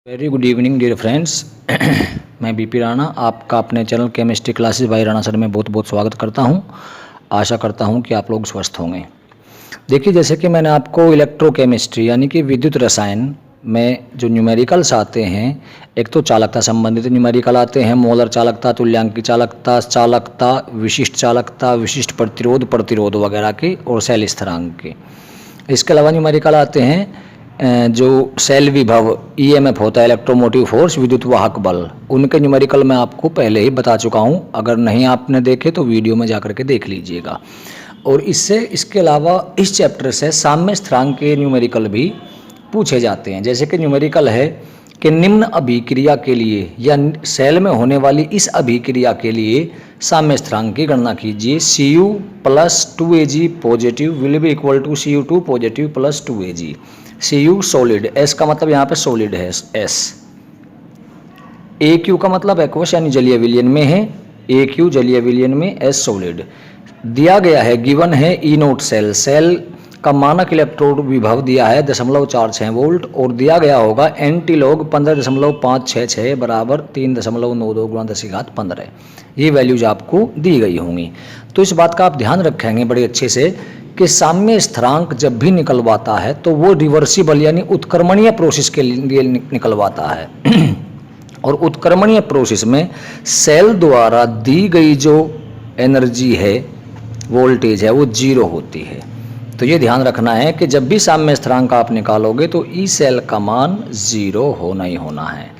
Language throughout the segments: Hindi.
Very good evening dear friends. मैं बीपी राणा आपका अपने channel chemistry classes by Rana sir में बहुत बहुत स्वागत करता हूं। आशा करता हूं कि आप लोग स्वस्थ होंगे। देखिए, जैसे कि मैंने आपको इलेक्ट्रोकेमिस्ट्री यानी कि विद्युत रसायन में जो न्यूमेरिकल्स आते हैं, एक तो चालकता संबंधित न्यूमेरिकल आते हैं, मोलर चालकता, तुल्यांकी चालकता, चालकता, विशिष्ट प्रतिरोध, प्रतिरोध वगैरह के, और सेल स्थिरांक के। इसके अलावा न्यूमेरिकल आते हैं जो सेल विभव, ईएमएफ होता है, इलेक्ट्रोमोटिव फोर्स, विद्युत वाहक बल। उनके न्यूमेरिकल मैं आपको पहले ही बता चुका हूं। अगर नहीं आपने देखे तो वीडियो में जाकर के देख लीजिएगा। और इसके अलावा इस चैप्टर से साम्य स्थिरांक के न्यूमेरिकल भी पूछे जाते हैं। जैसे कि न्यूमेरिकल है कि निम्न अभिक्रिया के लिए या सेल में होने वाली इस अभिक्रिया के लिए साम्य स्थिरांक की गणना कीजिए। Cu plus 2Ag positive will be equal to Cu2 positive plus 2Ag। Cu solid, S का मतलब यहाँ पे सॉलिड है, S। Aq का मतलब एक्वस यानी जलीय विलयन में है, Aq जलीय विलयन में, S सॉलिड। दिया गया है, गिवन है E नोट सेल, सेल का मानक इलेक्ट्रोड विभव दिया है 0.46 वोल्ट, और दिया गया होगा एंटी लॉग 15.566 बराबर 3.92 गुणा 10⁻15। ये वैल्यूज आपको दी गई होंगी। तो इस बात का आप ध्यान रखेंगे बड़े अच्छे से कि साम्य स्थिरांक जब भी निकलवाता है तो वो रिवर्सिबल यानी उत्क्रमणीय प्रोसेस के लिए निकलवाता है। और उत्क्रमणीय प्रोसेस में सेल द्वारा दी गई जो एनर्जी है, वोल्टेज है, वो जीरो होती है। तो ये ध्यान रखना है कि जब भी साम्य स्थिरांक आप निकालोगे तो ई सेल का मान जीरो होना ही होना है।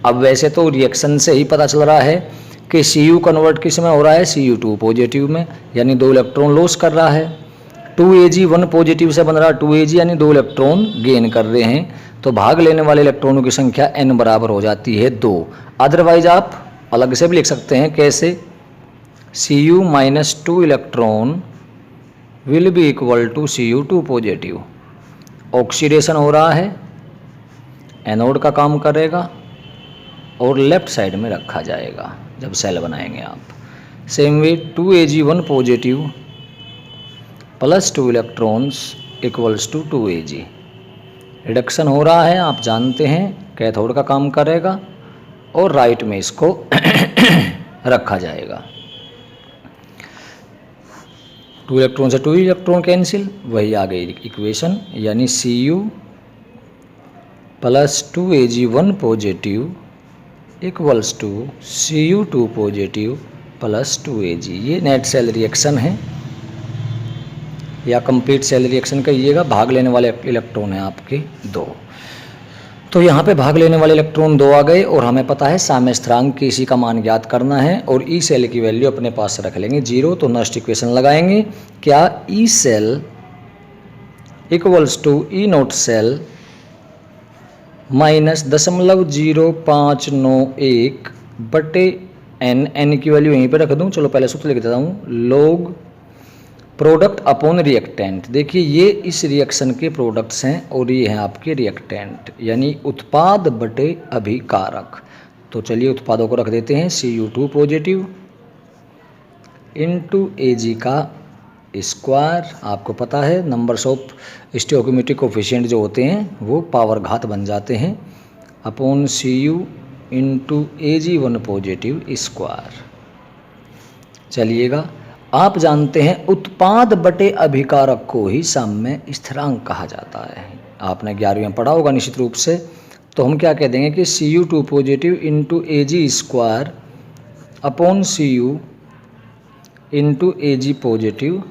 अब वैसे तो रिएक्शन से ही पता चल रहा है कि Cu कन्वर्ट किस में हो रहा है, Cu2 पॉजिटिव में, यानी 2 इलेक्ट्रॉन लॉस कर रहा है। 2Ag 1 पॉजिटिव से बन रहा है 2Ag, यानी 2 इलेक्ट्रॉन गेन कर रहे हैं। तो भाग लेने वाले इलेक्ट्रॉनों की संख्या n बराबर हो जाती है 2। अदरवाइज आप अलग से भी लिख सकते हैं, कैसे? Cu minus 2 electron will be equal to Cu2 positive. Oxidation हो रहा है, एनोड का काम करेगा और लेफ्ट साइड में रखा जाएगा जब सेल बनाएंगे आप। Same way 2Ag1 positive plus 2 electrons equals to 2Ag। Reduction हो रहा है, आप जानते हैं, कैथोड का काम करेगा और राइट में इसको रखा जाएगा। 2 इलेक्ट्रॉन से 2 इलेक्ट्रॉन कैंसिल, वही आ गई इक्वेशन, यानी Cu plus 2Ag1 positive equals to Cu2 positive plus 2Ag। ये नेट सेल रिएक्शन है या कंप्लीट सेल रिएक्शन कहिएगा। भाग लेने वाले इलेक्ट्रॉन हैं आपके 2। तो यहाँ पे भाग लेने वाले इलेक्ट्रॉन 2 आ गए और हमें पता है साम्य स्थिरांक की इसी का मान ज्ञात करना है और ई सेल की वैल्यू अपने पास रख लेंगे 0। तो नेक्स्ट इक्वेशन लगाएंगे, क्या E cell equals to E not cell minus 0.0591 बटे एन। एन की वैल्यू यहीं पे रख दूं, चलो पहले सूत्र लिख देता हूँ, लॉग प्रोडक्ट अपॉन रिएक्टेंट। देखिए, ये इस रिएक्शन के प्रोडक्ट्स हैं और ये हैं आपके रिएक्टेंट, यानी उत्पाद बटे अभिकारक। तो चलिए उत्पादों को रख देते हैं, Cu2 पॉजिटिव इंटू Ag का स्क्वायर। आपको पता है नंबर्स ऑफ स्टोइकोमेट्रिक कोफिशिएंट जो होते हैं वो पावर घात बन जाते हैं, upon Cu into Ag1 positive square. चलिएगा, आप जानते हैं उत्पाद बटे अभिकारक को ही साम्य स्थिरांक कहा जाता है। आपने 11वीं में पढ़ा होगा निश्चित रूप से। तो हम क्या कह देंगे कि Cu2 positive into Ag square upon Cu into Ag positive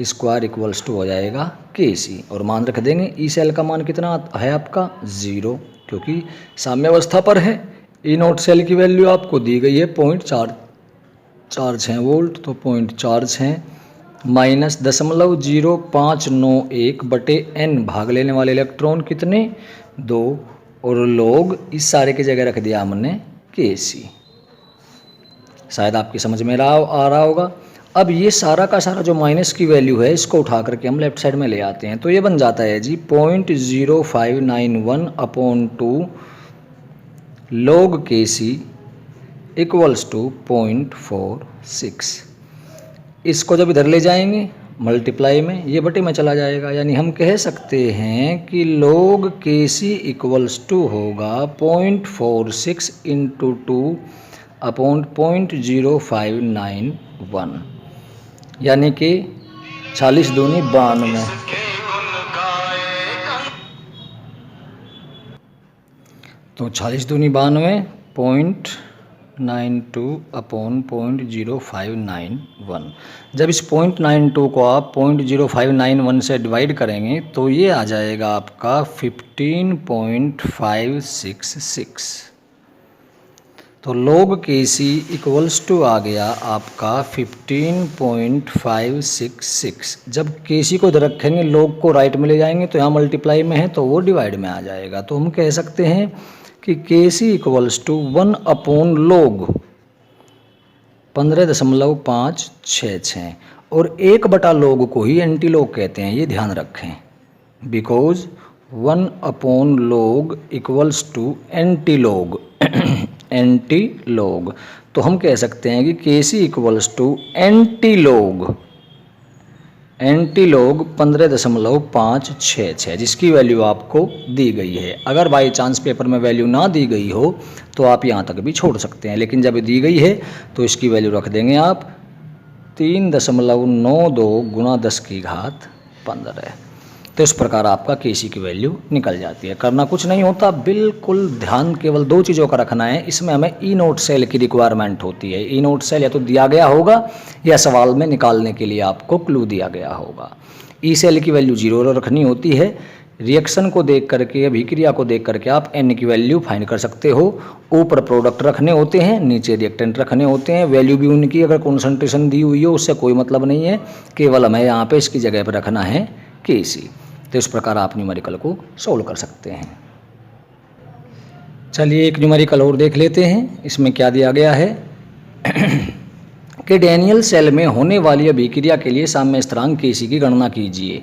square equals to हो जाएगा Kc। और मान रख देंगे ई सेल का मान कितना है आपका 0, क्योंकि साम्य अवस्था पर है। ई नोट सेल की वैल्यू आपको दी गई है 0.46 वोल्ट, तो 0.46 माइनस 0.0591 बटे n। भाग लेने वाले इलेक्ट्रॉन कितने 2, और लॉग इस सारे की जगह रख दिया हमने Kc। शायद आपकी समझ में आ रहा होगा। अब ये सारा का सारा जो माइनस की वैल्यू है इसको उठा करके हम लेफ्ट साइड में ले आते हैं, तो ये बन जाता है जी 0.0591 upon 2 log Kc equals to 0.46। इसको जब इधर ले जाएंगे मल्टीप्लाई में, ये बटे में चला जाएगा, यानी हम कह सकते हैं कि log Kc इक्वल्स टू होगा 0.46 इंटू 2 अपॉन 0.0591, यानी कि 40 दूनी 92। तो 40 दूनी 92 0.92 अपॉन 0.0591। जब इस 0.92 को आप 0.0591 से डिवाइड करेंगे तो ये आ जाएगा आपका 15.566। तो log Kc इक्वल्स टू आ गया आपका 15.566। जब Kc को इधर रखेंगे, log को राइट में ले जाएंगे तो यहाँ मल्टीप्लाई में है तो वो डिवाइड में आ जाएगा। तो हम कह सकते हैं कि Kc equals to 1 upon log 15.566 और 1 बटा log को ही एंटी log कहते हैं, ये ध्यान रखें। Because 1 upon log equals to anti log anti log। तो हम कह सकते हैं कि Kc equals to anti log 15.566, जिसकी वैल्यू आपको दी गई है। अगर बाई चांस पेपर में वैल्यू ना दी गई हो तो आप यहाँ तक भी छोड़ सकते हैं, लेकिन जब दी गई है तो इसकी वैल्यू रख देंगे आप 3.92 गुणा 10 की घात 15। तो इस प्रकार आपका Kc की वैल्यू निकल जाती है। करना कुछ नहीं होता, बिल्कुल ध्यान केवल 2 चीज़ों का रखना है। इसमें हमें ई नोट सेल की रिक्वायरमेंट होती है। ई नोट सेल या तो दिया गया होगा या सवाल में निकालने के लिए आपको क्लू दिया गया होगा। ई सेल की वैल्यू 0 रखनी होती है। रिएक्शन को देख करके, अभिक्रिया को देख करके आप एन की वैल्यू फाइंड कर सकते हो। ऊपर प्रोडक्ट रखने होते हैं, नीचे रिएक्टेंट रखने होते हैं। वैल्यू भी उनकी अगर कॉन्सेंट्रेशन दी हुई हो उससे कोई मतलब नहीं है, केवल हमें यहाँ पे इसकी जगह पर रखना है Kc। तो इस प्रकार आप न्यूमेरिकल को सोल्व कर सकते हैं। चलिए एक न्यूमेरिकल और देख लेते हैं। इसमें क्या दिया गया है कि डैनियल सेल में होने वाली अभिक्रिया के लिए साम्य स्थिरांक Kc की गणना कीजिए।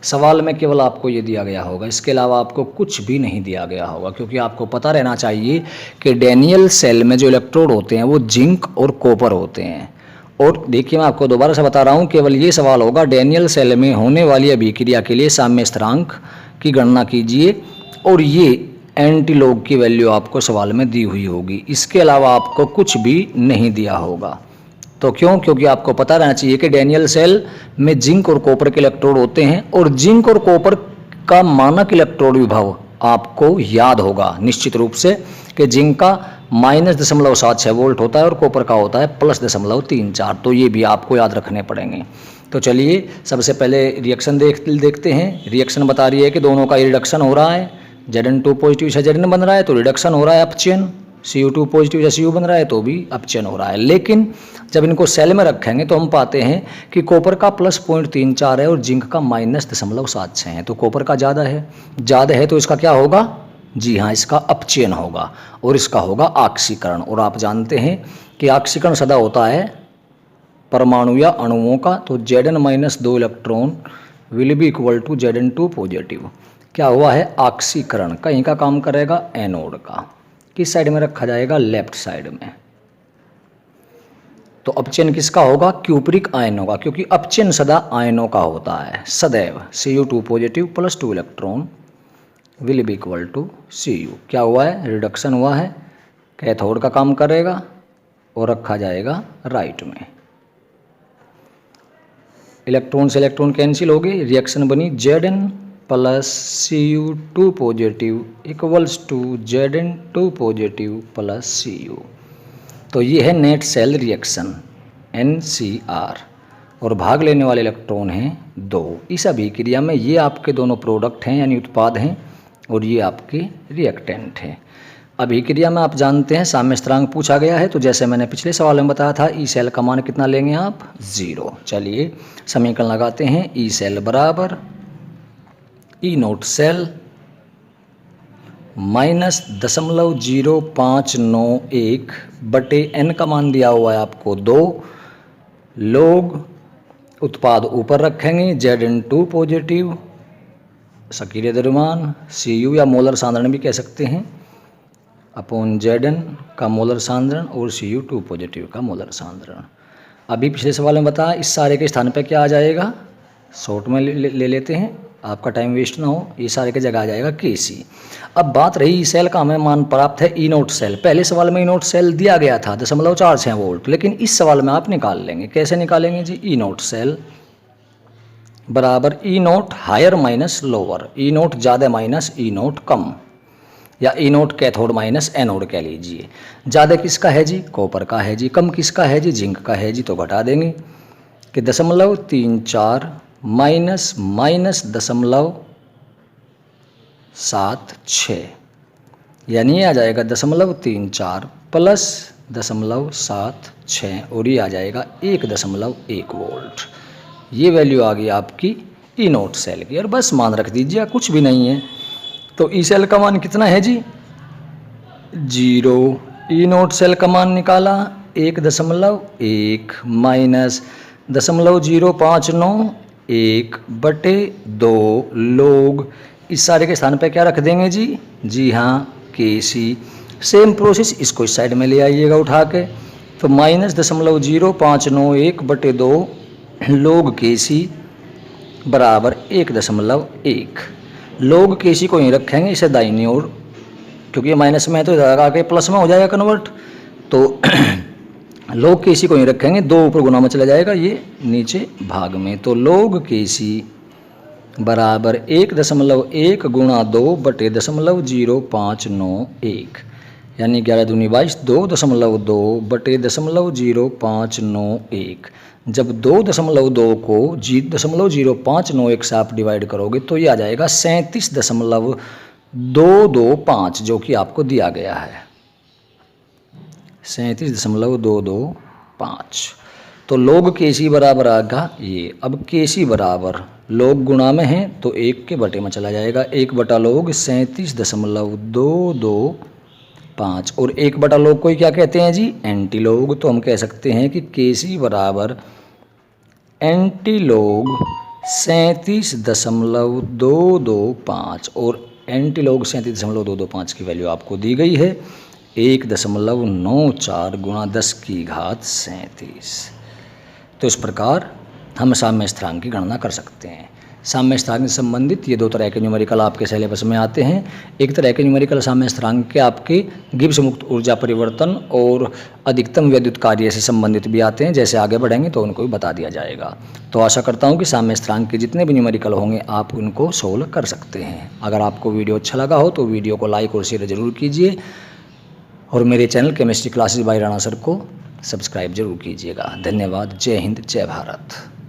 सवाल में केवल आपको ये दिया गया होगा, इसके अलावा आपको कुछ भी नहीं दिया गया होगा, क्योंकि आपको पता रहना चाहिए कि डैनियल सेल में जो इलेक्ट्रोड होते हैं वो जिंक और कॉपर होते हैं। और देखिए मैं आपको दोबारा से बता रहा हूँ, केवल ये सवाल होगा डैनियल सेल में होने वाली अभिक्रिया के लिए साम्य स्थिरांक की गणना कीजिए, और ये एंटी log की वैल्यू आपको सवाल में दी हुई होगी। इसके अलावा आपको कुछ भी नहीं दिया होगा। तो क्यों? क्योंकि आपको पता रहना चाहिए कि डैनियल सेल में जिंक और कॉपर के इलेक्ट्रोड होते हैं, और जिंक और कॉपर का मानक इलेक्ट्रोड विभव आपको याद होगा निश्चित रूप से कि जिंक का -0.76 वोल्ट होता है और कॉपर का होता है +0.34। तो ये भी आपको याद रखने पड़ेंगे। तो चलिए सबसे पहले रिएक्शन देखते हैं। रिएक्शन बता रही है कि दोनों का रिडक्शन हो रहा है। Zn2 पॉजिटिव से Zn बन रहा है तो रिडक्शन हो रहा है, अपचयन। Cu2 पॉजिटिव से Cu बन रहा है तो भी अपचयन हो रहा है। लेकिन जब इनको सेल में रखेंगे तो हम पाते हैं कि कॉपर का +0.34 है और जिंक का -0.76 है। तो कॉपर का ज़्यादा है तो इसका क्या होगा? जी हाँ, इसका अपचयन होगा और इसका होगा ऑक्सीकरण। और आप जानते हैं कि ऑक्सीकरण सदा होता है परमाणु या अणुओं का। तो Zn-2 electron will be equal to Zn2 positive. क्या हुआ है? ऑक्सीकरण। कहीं का काम करेगा? एनोड का। किस साइड में रखा जाएगा? लेफ्ट साइड में। तो अपचयन किसका होगा? क्यूपरिक आयनों का, क्योंकि अपचयन सदा आयनों का होता है सदैव। Cu2 positive +2 electron will be equal to Cu। क्या हुआ है? रिडक्शन हुआ है, कैथोड का काम करेगा और रखा जाएगा राइट में। इलेक्ट्रॉन से इलेक्ट्रॉन कैंसिल हो गए, रिएक्शन बनी Zn + Cu2 positive equals to Zn2 positive + Cu। तो ये है नेट सेल रिएक्शन NCR, और भाग लेने वाले इलेक्ट्रॉन हैं 2। इस अभिक्रिया में ये आपके दोनों प्रोडक्ट हैं यानी उत्पाद हैं, और ये आपके रिएक्टेंट हैं। अभिक्रिया में आप जानते हैं साम्य स्थिरांक पूछा गया है, तो जैसे मैंने पिछले सवाल में बताया था ई सेल का मान कितना लेंगे आप? 0। चलिए समीकरण लगाते हैं। ई सेल बराबर ई नोट सेल -0.0591 बटे n का मान दिया हुआ है आपको 2 log उत्पाद ऊपर रखेंगे Zn2 पॉजिटिव सक्रिय द्रव्यमान Cu या मोलर सांद्रण भी कह सकते हैं अपॉन Zn का मोलर सांद्रण और Cu2 पॉजिटिव का मोलर सांद्रण। अभी पिछले सवाल में बताया इस सारे के स्थान पे क्या आ जाएगा? शॉर्ट में ले लेते हैं, आपका टाइम वेस्ट ना हो। ये सारे की जगह आ जाएगा Kc। अब बात रही ई सेल का, हमें मान प्राप्त है ई नोट सेल। पहले सवाल में ई नोट सेल दिया गया था 0.46 वोल्ट, लेकिन इस सवाल में आप निकाल लेंगे। कैसे निकालेंगे जी? ई नोट सेल बराबर ई नोट हायर माइनस लोअर, ई नोट ज़्यादा माइनस ई नोट कम, या ई नोट कैथोड माइनस एनोड कह लीजिए। ज़्यादा किसका है जी? कॉपर का है जी। कम किसका है जी? जिंक का है जी। तो घटा देंगे कि 0.34 माइनस माइनस 0.76, यानी ये आ जाएगा 0.34 प्लस 0.76, और ये आ जाएगा 1.1 वोल्ट। ये वैल्यू आ गई आपकी ई नोट सेल की, और बस मान रख दीजिए, कुछ भी नहीं है। तो ई सेल का मान कितना है जी? 0। ई नोट सेल का मान निकाला 1.1 माइनस 0.059 बटे 2 लोग, इस सारे के स्थान पे क्या रख देंगे जी? जी हाँ, Kc। सेम प्रोसेस, इसको इस साइड में ले आइएगा उठा के, तो माइनस 0.0591 बटे 2 लोग Kc बराबर 1.1। लोग Kc को यहीं रखेंगे, इसे दाहिनी ओर, क्योंकि ये माइनस में है तो इधर आके प्लस में हो जाएगा कन्वर्ट। तो लोग Kc को यहीं रखेंगे, 2 ऊपर गुना में चला जाएगा, ये नीचे भाग में। तो लोग Kc बराबर 1.1 गुणा 2 बटे 0.0591, यानी 11 दूनी 22, 2.2 बटे 0.0591। जब 2.2 को 0.0591 से आप डिवाइड करोगे तो ये आ जाएगा 37.225, जो कि आपको दिया गया है 37.225। तो लोग Kc बराबर आएगा ये। अब Kc बराबर लोग गुणा में है तो 1 के बटे में चला जाएगा, 1 बटा लोग 37.225, और 1 बटा लोग को क्या कहते हैं जी? एंटी लोग। तो हम कह सकते हैं कि Kc बराबर एंटी लोग 37.225, और एंटी लोग 37.225 की वैल्यू आपको दी गई है 1.94 गुणा 10 की घात 37। तो इस प्रकार हम साम्य स्थिरांक की गणना कर सकते हैं। साम्य स्थिरांक से संबंधित ये 2 तरह के न्यूमेरिकल आपके सिलेबस में आते हैं। एक तरह के न्यूमेरिकल साम्य स्थिरांक के आपके गिब्स मुक्त ऊर्जा परिवर्तन और अधिकतम विद्युत कार्य से संबंधित भी आते हैं। जैसे आगे बढ़ेंगे तो उनको भी बता दिया जाएगा। तो आशा करता हूँ कि साम्य स्थिरांक के जितने भी न्यूमेरिकल होंगे आप उनको सोल्व कर सकते हैं। अगर आपको वीडियो अच्छा लगा हो तो वीडियो को लाइक और शेयर जरूर कीजिए, और मेरे channel chemistry classes by Rana sir को सब्सक्राइब जरूर कीजिएगा। धन्यवाद। जय हिंद, जय भारत।